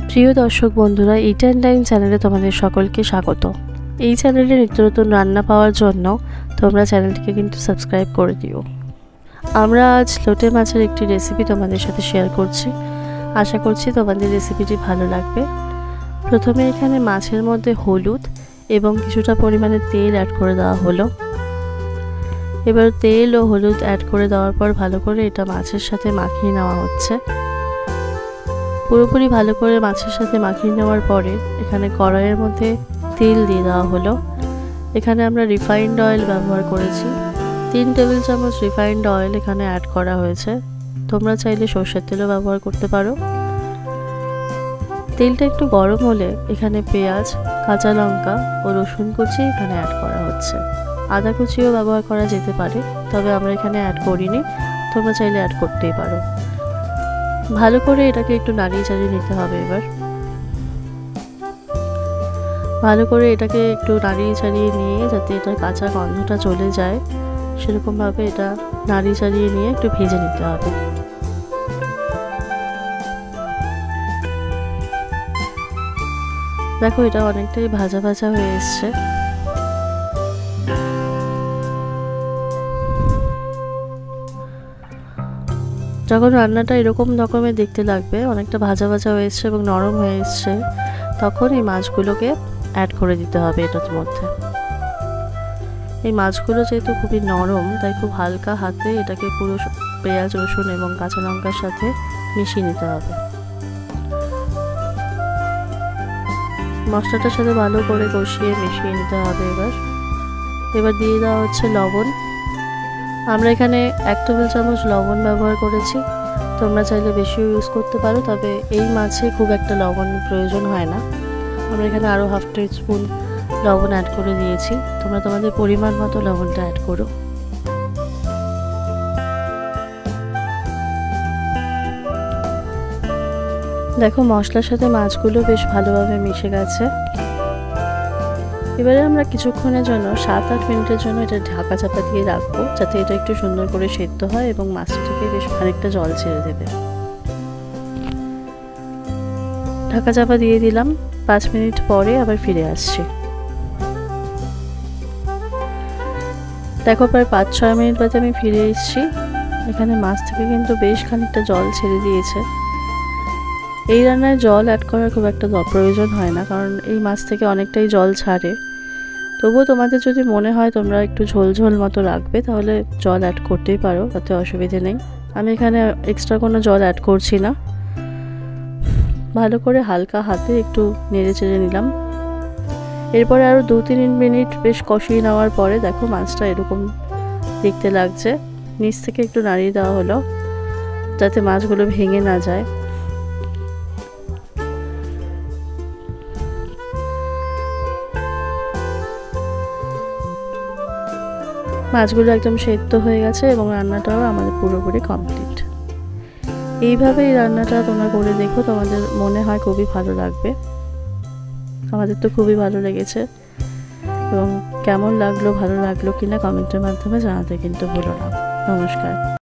প্রিয় দর্শক বন্ধুরা, ইট অ্যান্ড টাইম চ্যানেলে তোমাদের সকলকে স্বাগত। এই চ্যানেলে নিত্য নতুন রান্না পাওয়ার জন্য তোমরা চ্যানেলটিকে কিন্তু সাবস্ক্রাইব করে দিও। আমরা আজ লোটে মাছের একটি রেসিপি তোমাদের সাথে শেয়ার করছি। আশা করছি তোমাদের রেসিপিটি ভালো লাগবে। প্রথমে এখানে মাছের মধ্যে হলুদ এবং কিছুটা পরিমাণে তেল অ্যাড করে দেওয়া হলো। এবার তেল ও হলুদ অ্যাড করে দেওয়ার পর ভালো করে এটা মাছের সাথে মাখিয়ে নেওয়া হচ্ছে। পুরোপুরি ভালো করে মাছের সাথে মাখিয়ে নেওয়ার পরে এখানে কড়াইয়ের মধ্যে তেল দিয়ে দেওয়া হলো। এখানে আমরা রিফাইন্ড অয়েল ব্যবহার করেছি। 3 টেবিল চামচ রিফাইন্ড অয়েল এখানে অ্যাড করা হয়েছে। তোমরা চাইলে সরষের তেলও ব্যবহার করতে পারো। তেলটা একটু গরম হলে এখানে পেঁয়াজ, কাঁচা লঙ্কা ও রসুন কুচি এখানে অ্যাড করা হচ্ছে। আদা কুচিও ব্যবহার করা যেতে পারে, তবে আমরা এখানে অ্যাড করিনি। তোমরা চাইলে অ্যাড করতেই পারো। ভালো করে এটাকে একটু নাড়িয়ে চাড়িয়ে নিতে হবে। এবার ভালো করে এটাকে একটু নাড়িয়ে চাড়িয়ে নিয়ে যাতে এটার কাঁচা গন্ধটা চলে যায় সেরকমভাবে এটা নাড়িয়ে চাড়িয়ে নিয়ে একটু ভেজে নিতে হবে। দেখো এটা অনেকটাই ভাজা ভাজা হয়ে এসছে। যখন রান্নাটা এরকম রকমের দেখতে লাগবে, অনেকটা ভাজা ভাজা হয়ে এসছে এবং নরম হয়ে এসছে, তখন এই মাছগুলোকে অ্যাড করে দিতে হবে এটার মধ্যে। এই মাছগুলো যেহেতু খুবই নরম, তাই খুব হালকা হাতে এটাকে পুরো পেঁয়াজ, রসুন এবং কাঁচা লঙ্কার সাথে মিশিয়ে নিতে হবে। মশলাটার সাথে ভালো করে কষিয়ে মিশিয়ে নিতে হবে। এবার দিয়ে দেওয়া হচ্ছে লবণ। আমরা এখানে 1 টেবিল চামচ লবণ ব্যবহার করেছি। তোমরা চাইলে বেশিও ইউজ করতে পারো, তবে এই মাছে খুব একটা লবণ প্রয়োজন হয় না। আমরা এখানে আরও 1/2 টিস্পুন লবণ অ্যাড করে দিয়েছি। তোমরা তোমাদের পরিমাণ মতো লবণটা অ্যাড করো। দেখো মশলার সাথে মাছগুলো বেশ ভালোভাবে মিশে গেছে। এবারে আমরা কিছুক্ষণের জন্য 7-8 মিনিটের জন্য এটা ঢাকা চাপা দিয়ে রাখবো, যাতে এটা একটু সুন্দর করে সেদ্ধ হয় এবং মাছটাকে বেশ খানিকটা জল ছেড়ে দেবে। ঢাকা চাপা দিয়ে দিলাম। 5 মিনিট পরে আবার ফিরে আসছি। দেখো প্রায় 5-6 মিনিট বাদে আমি ফিরে এসেছি। এখানে মাছ থেকে কিন্তু বেশ খানিকটা জল ছেড়ে দিয়েছে। এই রান্নায় জল অ্যাড করার খুব একটা প্রয়োজন হয় না, কারণ এই মাছ থেকে অনেকটাই জল ছাড়ে। তবুও তোমাদের যদি মনে হয় তোমরা একটু ঝোল ঝোল মতো রাখবে, তাহলে জল অ্যাড করতেই পারো, তাতে অসুবিধে নেই। আমি এখানে এক্সট্রা কোনো জল অ্যাড করছি না। ভালো করে হালকা হাতে একটু নেড়ে চেড়ে নিলাম। এরপরে আরও 2-3 মিনিট বেশ কষিয়ে নেওয়ার পরে দেখো মাছটা এরকম দেখতে লাগছে। নিচ থেকে একটু নাড়িয়ে দেওয়া হলো যাতে মাছগুলো ভেঙে না যায়। মাছগুলো একদম সেদ্ধ হয়ে গেছে এবং রান্নাটাও আমাদের পুরোপুরি কমপ্লিট। এইভাবে এই রান্নাটা তোমরা করে দেখো, তোমাদের মনে হয় খুবই ভালো লাগবে। আমাদের তো খুবই ভালো লেগেছে এবং কেমন লাগলো, ভালো লাগলো কিনা কমেন্টের মাধ্যমে জানাতে কিন্তু ভুলো না। নমস্কার।